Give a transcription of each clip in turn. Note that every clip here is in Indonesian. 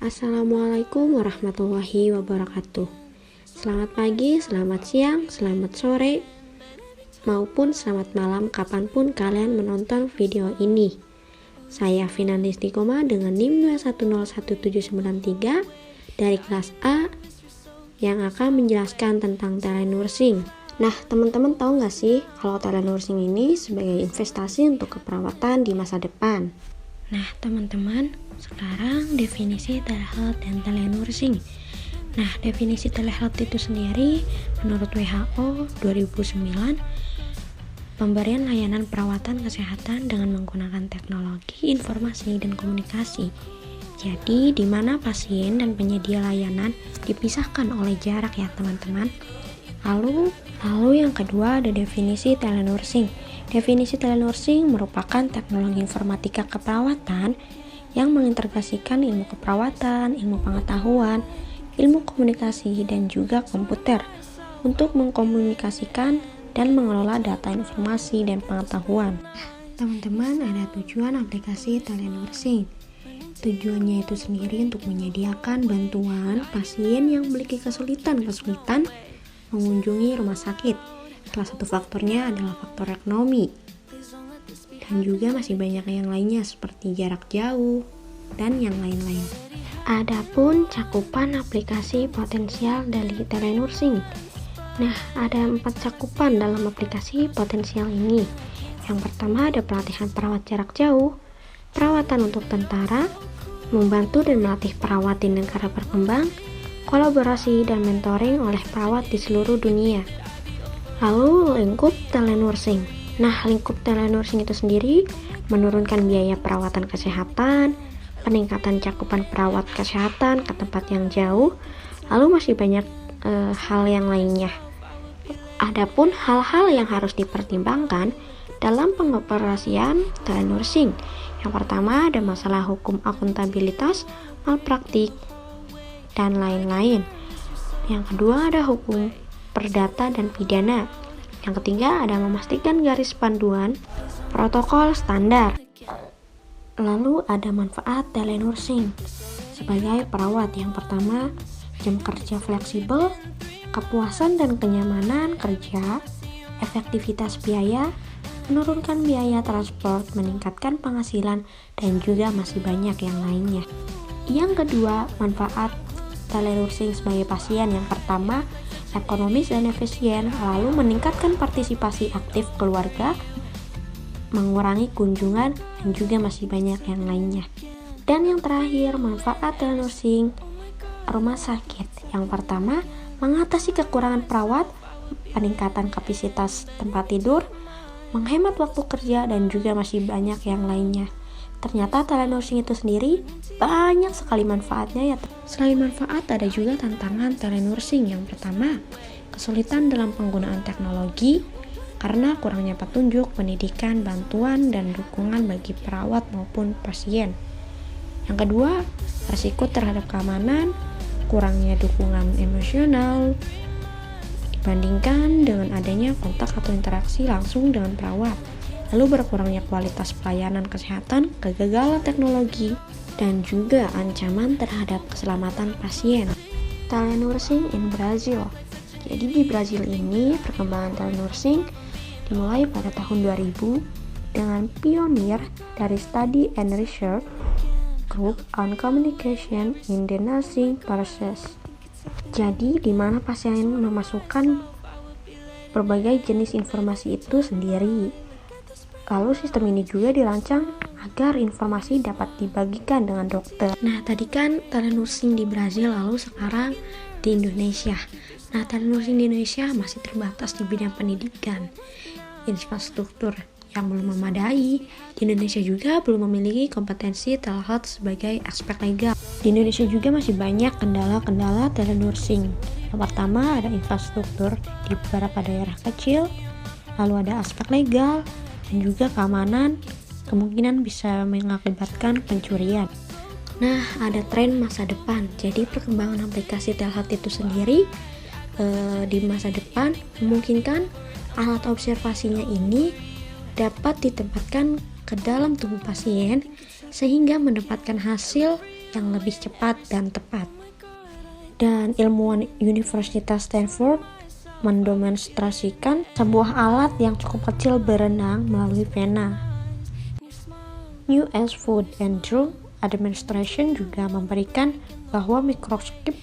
Assalamualaikum warahmatullahi wabarakatuh. Selamat pagi, selamat siang, selamat sore, maupun selamat malam kapanpun kalian menonton video ini. Saya Finan Listikoma dengan NIM 2101793 dari kelas A yang akan menjelaskan tentang telenursing. Nah, teman-teman tahu nggak sih kalau telenursing ini sebagai investasi untuk keperawatan di masa depan? Nah, teman-teman, sekarang definisi telehealth dan telenursing. Nah, definisi telehealth itu sendiri menurut WHO 2009 pemberian layanan perawatan kesehatan dengan menggunakan teknologi informasi dan komunikasi. Jadi, di mana pasien dan penyedia layanan dipisahkan oleh jarak ya, teman-teman. Lalu yang kedua ada definisi telenursing. Definisi telenursing merupakan teknologi informatika keperawatan yang mengintegrasikan ilmu keperawatan, ilmu pengetahuan, ilmu komunikasi, dan juga komputer untuk mengkomunikasikan dan mengelola data informasi dan pengetahuan. Teman-teman, ada tujuan aplikasi telenursing. Tujuannya itu sendiri untuk menyediakan bantuan pasien yang memiliki kesulitan mengunjungi rumah sakit. Salah satu faktornya adalah faktor ekonomi. Dan juga masih banyak yang lainnya seperti jarak jauh dan yang lain-lain. Adapun cakupan aplikasi potensial dari telenursing. Nah, ada 4 cakupan dalam aplikasi potensial ini. Yang pertama ada pelatihan perawat jarak jauh, perawatan untuk tentara, membantu dan melatih perawat di negara berkembang, kolaborasi dan mentoring oleh perawat di seluruh dunia. Lalu lingkup telenursing. Nah, lingkup telenursing itu sendiri menurunkan biaya perawatan kesehatan, peningkatan cakupan perawat kesehatan ke tempat yang jauh, lalu masih banyak hal yang lainnya. Adapun hal-hal yang harus dipertimbangkan dalam pengoperasian telenursing. Yang pertama ada masalah hukum akuntabilitas, malpraktik, dan lain-lain. Yang kedua ada hukum perdata dan pidana. Yang ketiga ada memastikan garis panduan protokol standar. Lalu ada manfaat telenursing sebagai perawat. Yang pertama, jam kerja fleksibel, kepuasan dan kenyamanan kerja, efektivitas biaya, menurunkan biaya transport, meningkatkan penghasilan, dan juga masih banyak yang lainnya. Yang kedua, manfaat telenursing sebagai pasien. Yang pertama, ekonomis dan efisien, lalu meningkatkan partisipasi aktif keluarga, mengurangi kunjungan, dan juga masih banyak yang lainnya. Dan yang terakhir, manfaat telenursing rumah sakit. Yang pertama, mengatasi kekurangan perawat, peningkatan kapasitas tempat tidur, menghemat waktu kerja, dan juga masih banyak yang lainnya. Ternyata telenursing itu sendiri banyak sekali manfaatnya ya. Selain manfaat, ada juga tantangan telenursing. Yang pertama, kesulitan dalam penggunaan teknologi karena kurangnya petunjuk, pendidikan, bantuan, dan dukungan bagi perawat maupun pasien. Yang kedua, risiko terhadap keamanan, kurangnya dukungan emosional dibandingkan dengan adanya kontak atau interaksi langsung dengan perawat. Lalu berkurangnya kualitas pelayanan kesehatan, kegagalan teknologi, dan juga ancaman terhadap keselamatan pasien. Telenursing in Brazil. Jadi di Brazil ini perkembangan telenursing dimulai pada tahun 2000 dengan pionir dari Study and Research Group on Communication in the Nursing Process. Jadi di mana pasien memasukkan berbagai jenis informasi itu sendiri. Lalu sistem ini juga dirancang agar informasi dapat dibagikan dengan dokter. Nah, tadi kan telenursing di Brazil, lalu sekarang di Indonesia. Nah, telenursing di Indonesia masih terbatas di bidang pendidikan, infrastruktur yang belum memadai. Di Indonesia juga belum memiliki kompetensi telehealth sebagai aspek legal. Di Indonesia juga masih banyak kendala-kendala telenursing. Yang pertama ada infrastruktur di beberapa daerah kecil, lalu ada aspek legal, dan juga keamanan kemungkinan bisa mengakibatkan pencurian. Nah, ada tren masa depan. Jadi perkembangan aplikasi telehealth itu sendiri di masa depan memungkinkan alat observasinya ini dapat ditempatkan ke dalam tubuh pasien sehingga mendapatkan hasil yang lebih cepat dan tepat. Dan ilmuwan Universitas Stanford mendemonstrasikan sebuah alat yang cukup kecil berenang melalui pena. US Food and Drug Administration juga memberikan bahwa mikroskop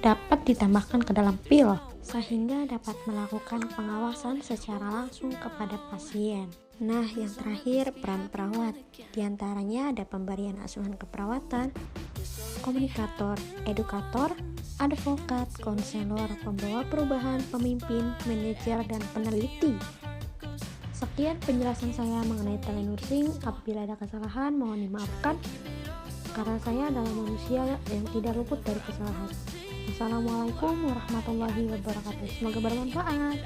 dapat ditambahkan ke dalam pil, sehingga dapat melakukan pengawasan secara langsung kepada pasien. Nah, yang terakhir, peran perawat. Di antaranya ada pemberian asuhan keperawatan, komunikator, edukator, advokat, konselor, pembawa perubahan, pemimpin, manajer, dan peneliti. Sekian penjelasan saya mengenai telenursing. Apabila ada kesalahan, mohon dimaafkan, karena saya adalah manusia yang tidak luput dari kesalahan. Assalamualaikum warahmatullahi wabarakatuh. Semoga bermanfaat.